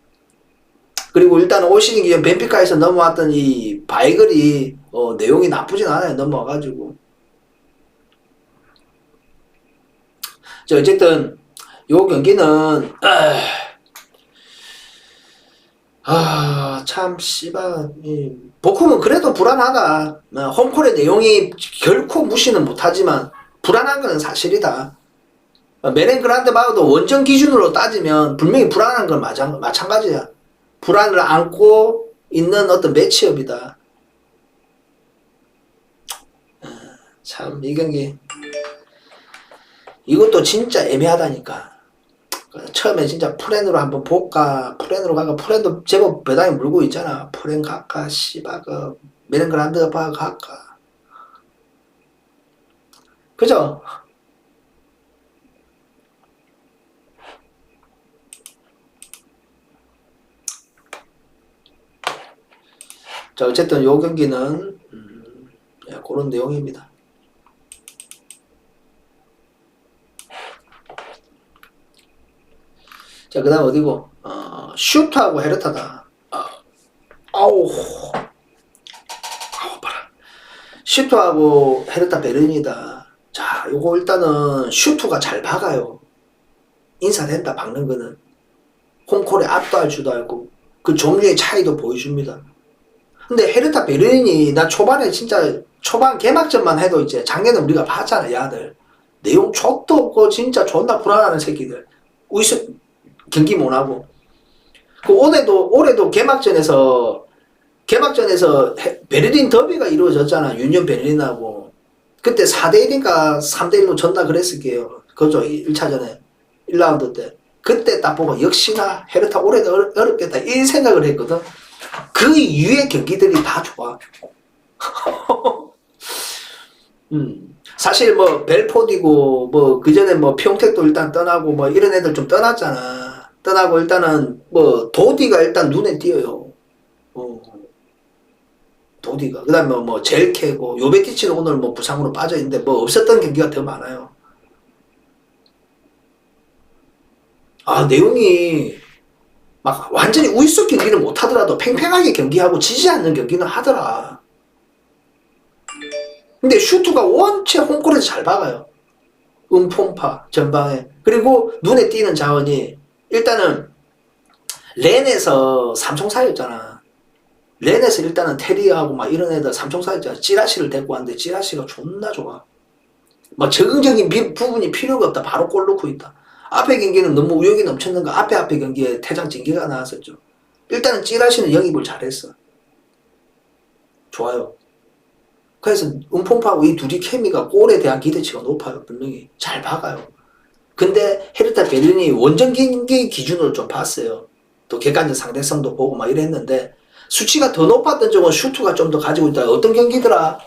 그리고 일단 올 시즌 기준 벤피카에서 넘어왔던 이 바이글이 내용이 나쁘진 않아요. 넘어와가지고. 자, 어쨌든 요 경기는 참 씨발 보쿰은 그래도 불안하다. 홈콜의 내용이 결코 무시는 못하지만 불안한 건 사실이다. 메렌그란드바도 원정 기준으로 따지면 분명히 불안한 건 마찬가지야. 불안을 안고 있는 어떤 매치업이다. 참, 이 경기. 이것도 진짜 애매하다니까. 처음에 진짜 프렌으로 한번 볼까, 프렌으로 갈까, 프렌도 제법 배당이 물고 있잖아. 프렌 갈까, 씨바가, 메렌그란드바 갈까. 그죠? 자, 어쨌든 요 경기는, 그런 내용입니다. 자, 그 다음 어디고? 슈트하고 헤르타다. 아우, 봐라. 슈트하고 헤르타 베른이다. 자, 요거 일단은 슈트가 잘 박아요. 인사된다, 박는 거는. 홈콜에 압도할 줄도 알고, 그 종류의 차이도 보여줍니다. 근데 헤르타 베른이, 나 초반에 진짜, 초반 개막전만 해도 이제, 작년에 우리가 봤잖아, 야들. 내용 족도 없고, 진짜 존나 불안하는 새끼들. 경기 못하고. 그 올해도 개막전에서 베를린 더비가 이루어졌잖아. 유니온 베를린하고. 그때 4대1인가 3대1로 졌나 그랬을게요. 그죠? 1차전에. 1라운드 때. 그때 딱 보고 역시나 헤르타 올해도 어렵겠다. 이 생각을 했거든. 그 이후의 경기들이 다 좋아. 사실 뭐 벨포디고 뭐 그전에 뭐 평택도 일단 떠나고 뭐 이런 애들 좀 떠났잖아. 떠나고 일단은 뭐 도디가 일단 눈에 띄어요. 도디가. 그 다음에 뭐 젤케고 요베티치는 오늘 뭐 부상으로 빠져있는데 뭐 없었던 경기가 더 많아요. 아, 내용이 막 완전히 우익수 경기는 못하더라도 팽팽하게 경기하고 지지 않는 경기는 하더라. 근데 슈트가 원체 홈골에서 잘 박아요. 음폼파 전방에. 그리고 눈에 띄는 자원이 일단은 렌에서 삼총사였잖아. 렌에서 일단은 테리하고 막 이런 애들 삼총사였잖아. 찌라시를 데리고 왔는데 찌라시가 존나 좋아. 막 적응적인 부분이 필요가 없다. 바로 골 넣고 있다. 앞에 경기는 너무 우욕이 넘쳤는 거 앞에 경기에 퇴장 징계가 나왔었죠. 일단은 찌라시는 영입을 잘했어. 좋아요. 그래서 음폼파하고 이 둘이 케미가 골에 대한 기대치가 높아요. 분명히 잘 박아요. 근데 헤르타 베른이 원정 경기 기준으로 좀 봤어요. 또 객관적 상대성도 보고 막 이랬는데 수치가 더 높았던 쪽은 슈트가 좀 더 가지고 있다. 어떤 경기더라?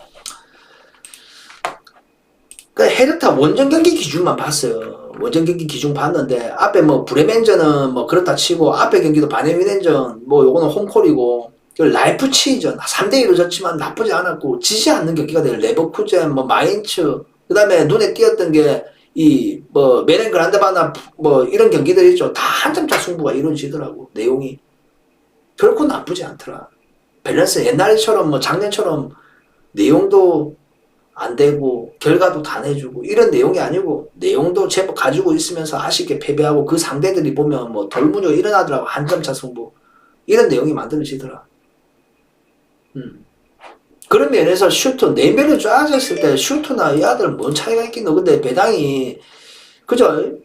그 헤르타 원정 경기 기준만 봤어요. 원정 경기 기준 봤는데 앞에 뭐 브레멘전은 뭐 그렇다 치고 앞에 경기도 바네미넨전 뭐 요거는 홈콜이고 라이프치히전 3대2로 졌지만 나쁘지 않았고 지지 않는 경기가 돼요. 레버쿠젠 뭐 마인츠 그 다음에 눈에 띄었던 게 이 뭐 메렌그란드바나 뭐 이런 경기들 있죠. 다 한 점차 승부가 이루어지더라고. 내용이 결코 나쁘지 않더라. 밸런스 옛날처럼 뭐 작년처럼 내용도 안 되고 결과도 다 내주고 이런 내용이 아니고 내용도 제법 가지고 있으면서 아쉽게 패배하고 그 상대들이 보면 뭐 돌문효 일어나더라고. 한 점차 승부 이런 내용이 만들어지더라. 그런 면에서 슈트 내면을 쪼아졌을 때 슈트나 이 아들 뭔 차이가 있겠노. 근데 배당이 그죠?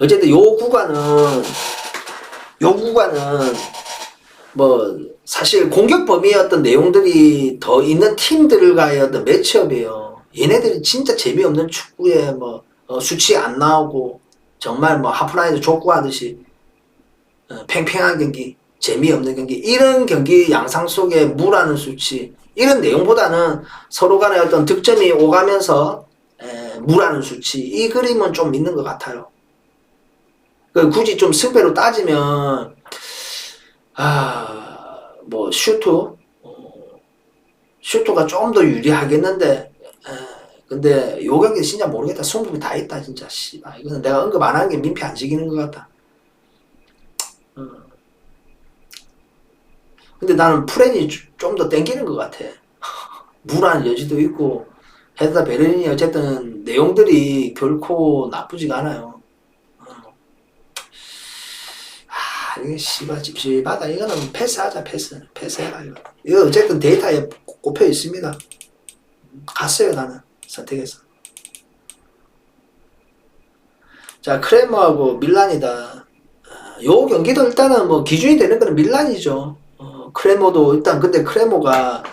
어쨌든 요 구간은 뭐 사실 공격 범위의 어떤 내용들이 더 있는 팀들과의 어떤 매치업이에요. 얘네들이 진짜 재미없는 축구에 뭐 수치 안 나오고 정말 뭐 하프라인에서 족구하듯이 팽팽한 경기 재미없는 경기 이런 경기 양상 속에 무라는 수치 이런 내용보다는 서로 간의 어떤 득점이 오가면서 무라는 수치 이 그림은 좀 있는 것 같아요. 굳이 좀 승패로 따지면 뭐 슈트가 좀 더 유리하겠는데 근데 요 경기 진짜 모르겠다. 승부가 다 있다 진짜. 씨발 이거는 내가 언급 안 하는 게 민폐 안 지기는 것 같다. 근데 나는 프렌이 좀 더 땡기는 것 같아. 무란 여지도 있고 헤르타 베르린이 어쨌든 내용들이 결코 나쁘지가 않아요. 이게 씨발 찝찝하다. 이거는 패스하자. 패스해라 이거. 이거 어쨌든 데이터에 꼽혀 있습니다. 갔어요 나는 선택해서. 자, 크레모하고 밀란이다. 요 경기도 일단은 뭐 기준이 되는 거는 밀란이죠. 크레모도 일단 근데 크레모가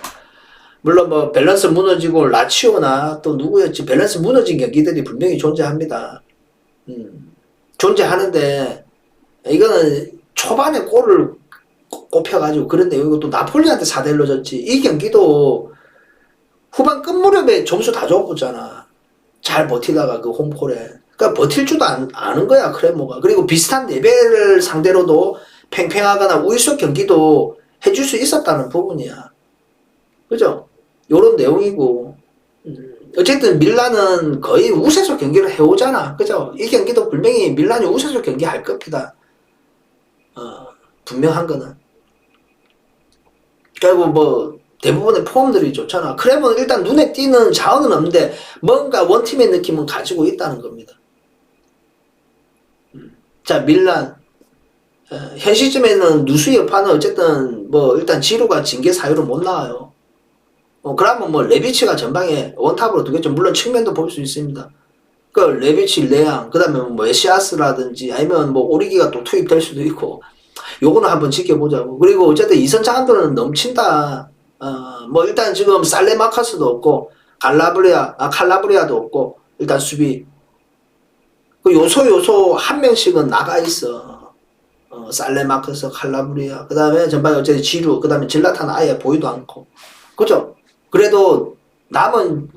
물론 뭐 밸런스 무너지고 라치오나 또 누구였지 밸런스 무너진 경기들이 분명히 존재합니다. 존재하는데 이거는 초반에 골을 꼽혀가지고 그런데 이거 또 나폴리한테 4대1로 졌지. 이 경기도 후반 끝무렵에 점수 다 줘보잖아. 잘 버티다가 그 홈콜에. 그러니까 버틸 줄도 아는 거야 크레모가. 그리고 비슷한 레벨을 상대로도 팽팽하거나 우위수 경기도 해줄 수 있었다는 부분이야. 그죠? 요런 내용이고 어쨌든 밀란은 거의 우세소 경기를 해오잖아. 그죠? 이 경기도 분명히 밀란이 우세소 경기 할 겁니다. 분명한 거는. 그리고 뭐 대부분의 폼들이 좋잖아. 크레모는 일단 눈에 띄는 자원은 없는데 뭔가 원팀의 느낌은 가지고 있다는 겁니다. 자, 밀란 현 시점에는 누수 여파는 어쨌든 뭐 일단 지루가 징계 사유로 못 나와요. 그러면 뭐 레비치가 전방에 원탑으로 두겠죠. 물론 측면도 볼 수 있습니다. 그 레비치, 레앙, 그 다음에 뭐 에시아스라든지 아니면 뭐 오리기가 또 투입될 수도 있고 요거는 한번 지켜보자고. 그리고 어쨌든 이선 장안도는 넘친다. 뭐 일단 지금 살레마카스도 없고 칼라브리아도 없고 일단 수비 그 요소 한 명씩은 나가 있어. 살레마카스, 칼라브리아, 그 다음에 전방에 어쨌든 지루, 그 다음에 질라탄 아예 보이도 않고, 그죠? 그래도 남은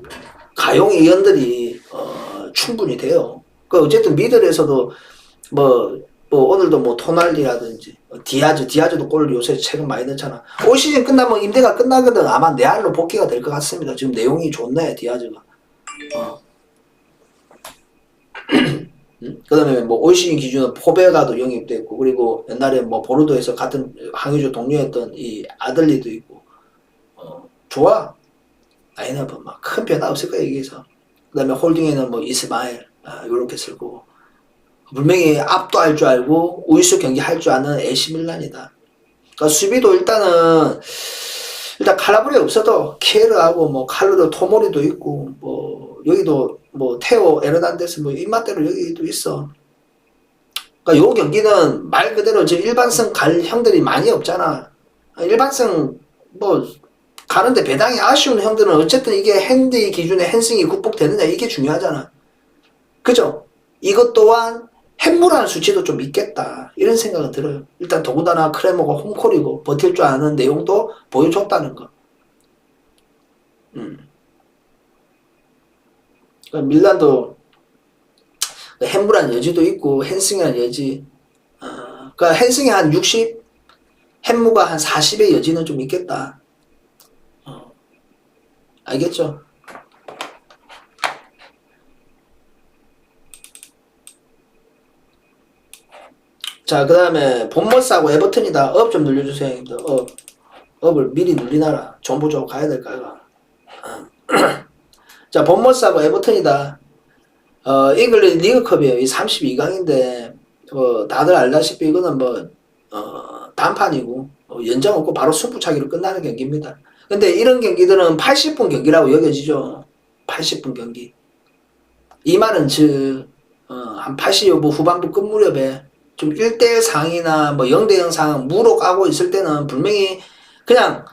가용 의원들이 충분히 돼요. 그 어쨌든 미들에서도 뭐 오늘도 뭐 토날리라든지 디아즈도 골을 요새 최근 많이 넣잖아. 올 시즌 끝나면 임대가 끝나거든. 아마 레알로 복귀가 될 것 같습니다. 지금 내용이 좋네 디아즈가. 그 다음에 뭐 올 시즌 기준은 포베가도 영입됐고 그리고 옛날에 뭐 보르도에서 같은 항의조 동료였던 이 아들리도 있고 좋아. 라인업은 막 큰 변화 없을 거야 여기서. 그 다음에 홀딩에는 뭐 이스마엘 요렇게 쓸 거고 분명히 압도 할 줄 알고 우위수 경기 할 줄 아는 AC 밀란이다. 그러니까 수비도 일단 칼라브리 없어도 키에르하고 뭐 칼르도 토모리도 있고 뭐 여기도 뭐 테오 에르난데스 뭐 입맛대로 여기도 있어. 그러니까 요 경기는 말 그대로 저 일반승 갈 형들이 많이 없잖아. 일반승 뭐 가는데 배당이 아쉬운 형들은 어쨌든 이게 핸디 기준의 핸승이 극복되느냐 이게 중요하잖아. 그죠? 이것 또한 햄무라는 수치도 좀 있겠다 이런 생각은 들어요. 일단 더군다나 크레모가 홈콜이고 버틸 줄 아는 내용도 보여줬다는 거. 그러니까 밀란도 햄무라는 여지도 있고 핸승이라는 여지. 그러니까 핸승이 한 60, 햄무가 한 40의 여지는 좀 있겠다. 알겠죠? 자, 그 다음에 본머스하고 에버튼이다. 업 좀 눌려주세요, 형님들. 업을 미리 눌리나라. 정보 좀 가야 될까, 이거. 자, 본머스하고 에버튼이다. 잉글랜드 리그컵이에요. 이 32강인데, 다들 알다시피 이거는 단판이고, 연장 없고 바로 승부차기로 끝나는 경기입니다. 근데 이런 경기들은 80분 경기라고 여겨지죠. 80분 경기. 이 말은 한 80여 후반부 끝 무렵에 좀 1대1 상이나 뭐 0대0 상 무로 까고 있을 때는 분명히 그냥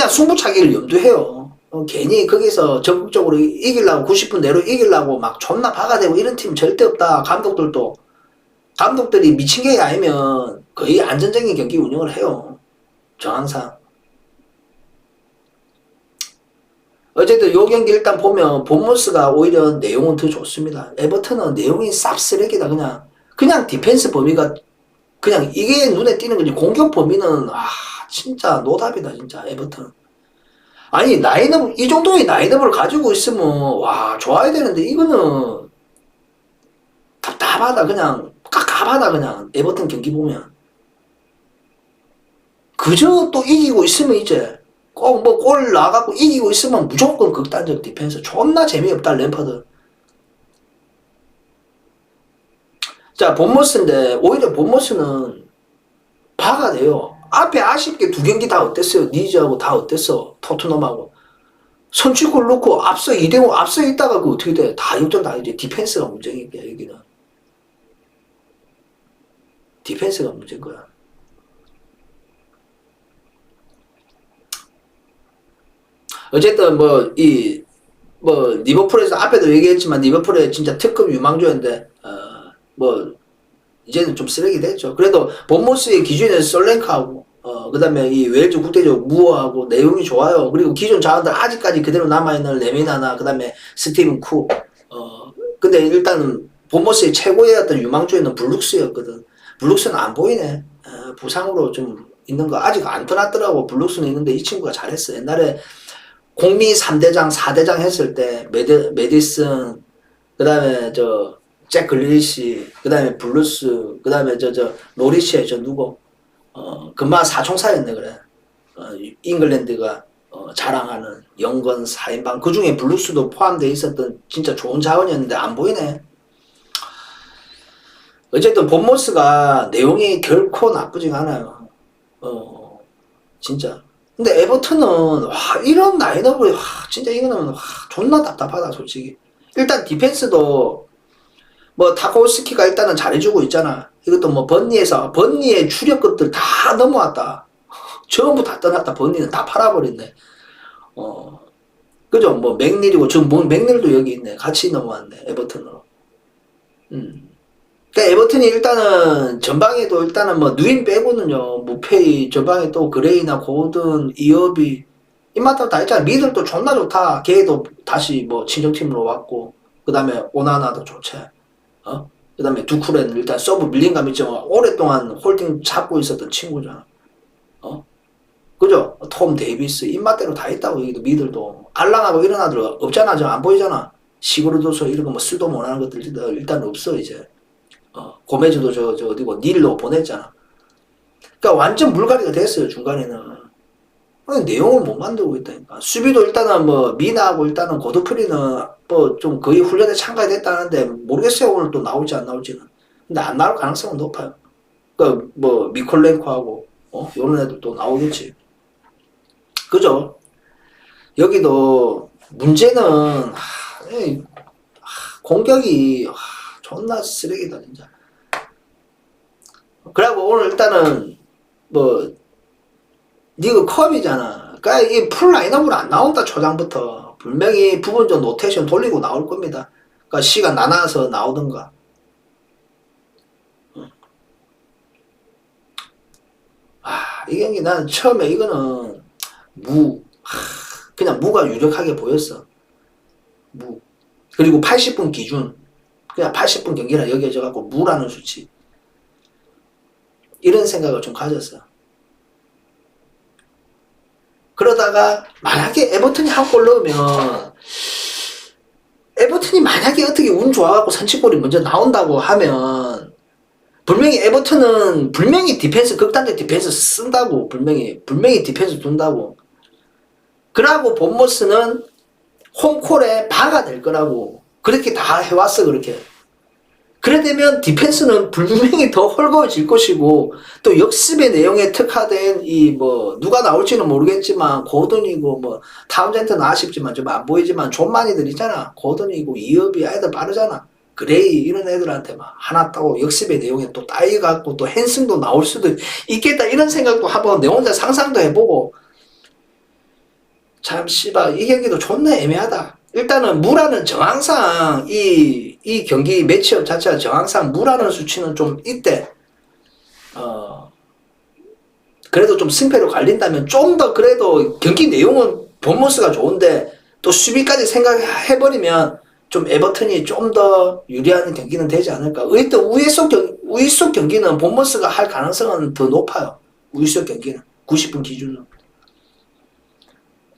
승부차기를 염두해요. 괜히 거기서 적극적으로 이기려고 90분 내로 이기려고 막 존나 박아대고 이런 팀 절대 없다. 감독들이 미친 게 아니면 거의 안전적인 경기 운영을 해요. 정항상. 어쨌든 요 경기 일단 보면 본머스가 오히려 내용은 더 좋습니다. 에버튼은 내용이 쌉쓰레기다. 그냥 디펜스 범위가 그냥 이게 눈에 띄는 거지. 공격 범위는 진짜 노답이다 진짜 에버튼. 아니 라인업 이 정도의 라인업을 가지고 있으면 와 좋아야 되는데 이거는 답답하다. 그냥 깝깝하다. 그냥 에버튼 경기 보면 그저 또 이기고 있으면 이제 꼭 뭐 골 나가고 이기고 있으면 무조건 극단적 디펜스 존나 재미없다 램퍼드. 자, 본머스인데 오히려 본머스는 박아내요. 앞에 아쉽게 두 경기 다 어땠어요? 니즈하고 다 어땠어? 토트넘하고 선취골 넣고 앞서 2대5 앞서 있다가 그 어떻게 돼? 다 역전 다 이제 디펜스가 문제니까 여기는. 디펜스가 문제인 거야. 어쨌든 리버풀에서 앞에도 얘기했지만 리버풀의 진짜 특급 유망주였는데 뭐 이제는 좀 쓰레기 됐죠. 그래도 본모스의 기준에는 솔랭카하고 그다음에 이 웨일즈 국대적 무어하고 내용이 좋아요. 그리고 기존 자원들 아직까지 그대로 남아있는 레미나나 그다음에 스티븐 쿠 근데 일단은 본모스의 최고의 어떤 유망주에는 블룩스였거든. 블룩스는 안 보이네. 부상으로 좀 있는 거 아직 안 떠났더라고. 블룩스는 있는데 이 친구가 잘했어. 옛날에 공미 3대장 4대장 했을 때 메디슨 그다음에 잭 글리시 그다음에 블루스 그다음에 노리시에 누구 금방 사총사였네 그래. 잉글랜드가 자랑하는 영건 4인방 그 중에 블루스도 포함되어 있었던 진짜 좋은 자원이었는데 안 보이네. 어쨌든 본모스가 내용이 결코 나쁘지가 않아요. 진짜. 근데 에버튼은 와 이런 라인업을 진짜 이거는 존나 답답하다 솔직히. 일단 디펜스도 뭐 타코스키가 일단은 잘해주고 있잖아. 이것도 뭐 번니의 주력급들 다 넘어왔다. 전부 다 떠났다. 번니는 다 팔아버렸네. 그죠? 뭐 맥닐이고 지금 뭐 맥닐도 여기 있네. 같이 넘어왔네 에버튼으로. 그러니까 에버튼이 일단은 전방에도 일단은 뭐 누인 빼고는요 무페이 전방에 또 그레이나 고든 이어비 입맛대로 다 있잖아. 미들도 존나 좋다. 걔도 다시 뭐 친정팀으로 왔고 그 다음에 오나나도 좋지. 그 다음에 두쿠렌 일단 서브 밀린감 있지만 오랫동안 홀딩 잡고 있었던 친구잖아. 그죠? 톰 데이비스 입맛대로 다 있다고 여기도 미들도 알랑하고 이런 아들 없잖아. 저 안 보이잖아. 시그루도서 이런 거 뭐 쓰도 못하는 것들 일단 없어 이제. 고메즈도 저 어디고 닐로 보냈잖아. 그러니까 완전 물갈이가 됐어요 중간에는. 내용을 못 만들고 있다니까. 수비도 일단은 뭐 미나하고 일단은 고드프리는 뭐 좀 거의 훈련에 참가됐다는데 모르겠어요 오늘 또 나올지 안 나올지는. 근데 안 나올 가능성은 높아요. 그러니까 뭐 미콜렌코하고 요런 애들 또 나오겠지. 그죠? 여기도 문제는 공격이 존나 쓰레기다 진짜. 그리고 오늘 일단은 뭐 리그 컵이잖아. 그러니까 이게 풀 라인업으로 안 나온다 초장부터. 분명히 부분적 노테이션 돌리고 나올 겁니다. 그러니까 시간 나눠서 나오든가. 이 경기 난 처음에 이거는 그냥 무가 유력하게 보였어. 무. 그리고 80분 기준. 그냥 80분 경기라 여겨져갖고 무라는 수치. 이런 생각을 좀 가졌어. 그러다가 만약에 에버튼이 한 골 넣으면 에버튼이 만약에 어떻게 운 좋아갖고 선취골이 먼저 나온다고 하면 분명히 에버튼은 분명히 디펜스 극단적 디펜스 쓴다고 분명히 디펜스 둔다고. 그러고 본모스는 홈콜에 박아낼 거라고 그렇게 다 해왔어 그렇게. 그래 되면 디펜스는 분명히 더 헐거워질 것이고 또 역습의 내용에 특화된 누가 나올지는 모르겠지만 고든이고 뭐 타운젠트는 아쉽지만 좀 안 보이지만 좀 많이들 있잖아. 고든이고 이업이 애들 빠르잖아. 그레이 이런 애들한테 막 하나 따고 역습의 내용에 또 따위갖고 또 핸슨도 나올 수도 있겠다 이런 생각도 한번 내 혼자 상상도 해보고 참 씨발 이 경기도 존나 애매하다. 일단은 무라는 정항상 이 경기 매치업 자체가 정항상 무라는 수치는 좀 있대. 그래도 좀 승패로 갈린다면 좀 더 그래도 경기 내용은 본모스가 좋은데 또 수비까지 생각해버리면 좀 에버튼이 좀 더 유리한 경기는 되지 않을까. 일단 우위 속 경기는 본모스가 할 가능성은 더 높아요. 우위 속 경기는 90분 기준으로.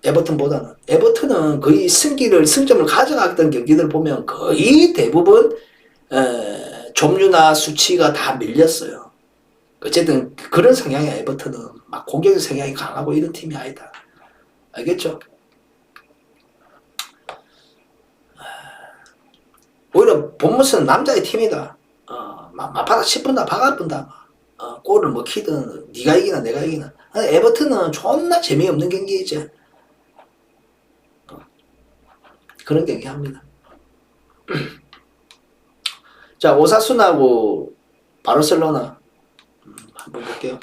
에버튼은 거의 승점을 가져갔던 경기들 보면 거의 대부분 점유나 수치가 다 밀렸어요. 어쨌든 그런 성향이야. 에버튼은 막 공격의 성향이 강하고 이런 팀이 아니다. 알겠죠? 오히려 본모스는 남자의 팀이다. 맞바닥 10분 다 박아본다. 골을 먹히든 네가 이기나 내가 이기나. 에버튼은 존나 재미없는 경기이지. 그런 경기 합니다. 자, 오사수나하고 바르셀로나. 한번 볼게요.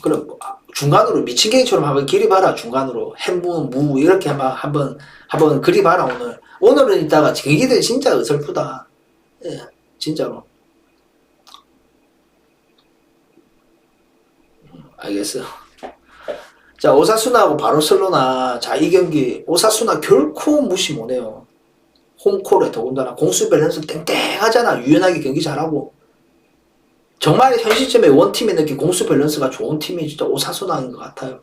그럼 중간으로 미친 개처럼 한번 그려봐라. 중간으로 햄무 무 이렇게 한번 그려봐라. 오늘은 이따가 경기들 진짜 어설프다. 예, 진짜로. 알겠어. 자, 오사수나하고 바르셀로나. 자, 이 경기 오사수나 결코 무시 못해요. 홈콜에 더군다나 공수 밸런스 땡땡하잖아. 유연하게 경기 잘하고. 정말 현 시점에 원팀에 넣기 공수 밸런스가 좋은 팀이 진짜 오사수나인 것 같아요.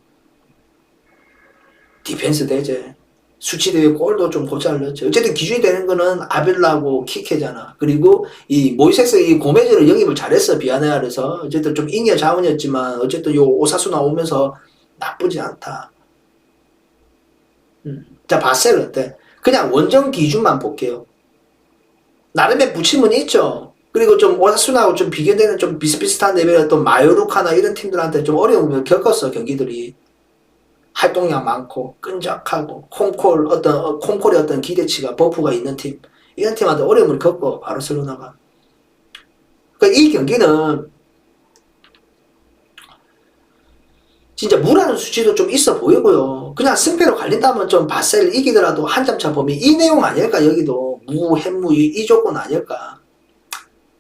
디펜스 대제. 수치대회 골도 좀 고잘 넣었죠. 어쨌든 기준이 되는 거는 아벨라고 키케잖아. 그리고 이 모이세스 이 고메즈를 영입을 잘했어. 비아네알에서. 어쨌든 좀 잉여 자원이었지만 어쨌든 요 오사수나 오면서 나쁘지 않다. 자, 바셀 어때? 그냥 원정 기준만 볼게요. 나름의 부침은 있죠. 그리고 좀 오사수나하고 좀 비교되는 좀 비슷비슷한 레벨의 또 마요르카나 이런 팀들한테 좀 어려움을 겪었어. 경기들이. 활동량 많고 끈적하고 콩콜의 어떤 기대치가 버프가 있는 팀 이런 팀한테 어려움을 겪고 바르셀로나가. 그러니까 이 경기는 진짜 무라는 수치도 좀 있어 보이고요. 그냥 승패로 갈린다면 좀 바셀 이기더라도 한 점 차 범위 이 내용 아닐까. 여기도 무 햄무 이 조건 아닐까.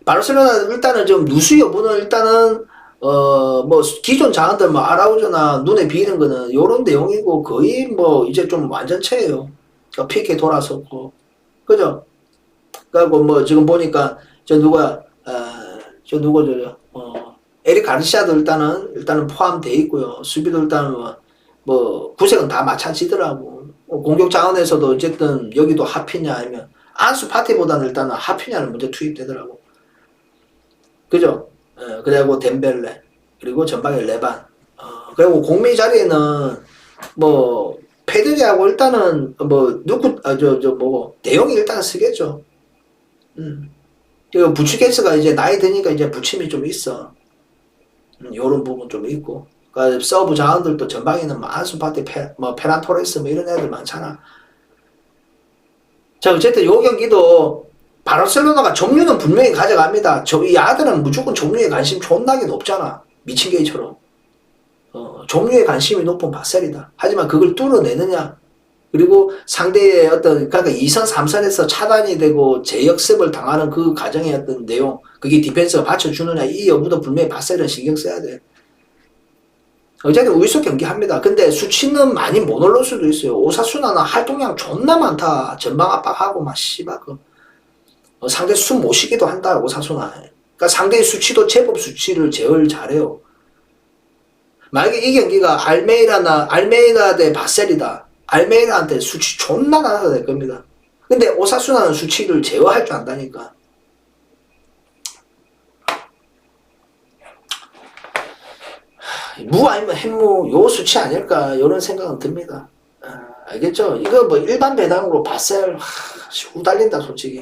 바르셀로나 일단은 좀 누수 여부는 일단은 뭐 기존 자원들 뭐 아라우조나 눈에 비이는 거는 요런 내용이고 거의 뭐 이제 좀 완전체예요. 그러니까 피케 돌아섰고 그죠? 그리고 뭐 지금 보니까 저 누구야? 저 누구죠? 에릭 가르시아도 일단은 포함돼 있고요. 수비도 일단은 뭐 구색은 다 마찬가지더라고. 공격 자원에서도 어쨌든 여기도 하피냐 아니면 안수 파티보다는 일단은 하피냐를 먼저 투입되더라고. 그죠? 그리고 덴벨레 그리고 전방에 레반. 그리고 공미 자리에는 뭐 페드리하고 일단은 뭐 누구 뭐고 대용이 일단 쓰겠죠. 그리고 부츠케스가 이제 나이 드니까 이제 부침이 좀 있어. 요런 부분 좀 있고. 그러니까 서브 자원들도 전방에는 뭐 안수 파티 뭐 페란 토레스 뭐 이런 애들 많잖아. 자, 어쨌든 요 경기도 바르셀로나가 점유는 분명히 가져갑니다. 이 아들은 무조건 점유에 관심 존나게 높잖아. 미친 개처럼. 점유에 관심이 높은 바셀이다. 하지만 그걸 뚫어내느냐. 그리고 상대의 그러니까 2선, 3선에서 차단이 되고 재역습을 당하는 그 과정의 어떤 내용, 그게 디펜스가 받쳐주느냐, 이 여부도 분명히 바셀은 신경 써야 돼. 어쨌든 우위수 경기합니다. 근데 수치는 많이 못 올릴 수도 있어요. 오사수나는 활동량 존나 많다. 전방 압박하고 막 씨발 상대 숨 못 쉬기도 한다. 오사수나. 그러니까 상대의 수치도 제법 수치를 제어를 잘해요. 만약에 이 경기가 알메이라 대 바셀이다. 알메이라한테 수치 존나 나가야 될 겁니다. 근데 오사수나는 수치를 제어할 줄 안다니까. 무 아니면 햄무 요 수치 아닐까 이런 생각은 듭니다. 알겠죠? 이거 뭐 일반 배당으로 바셀 후달린다 솔직히.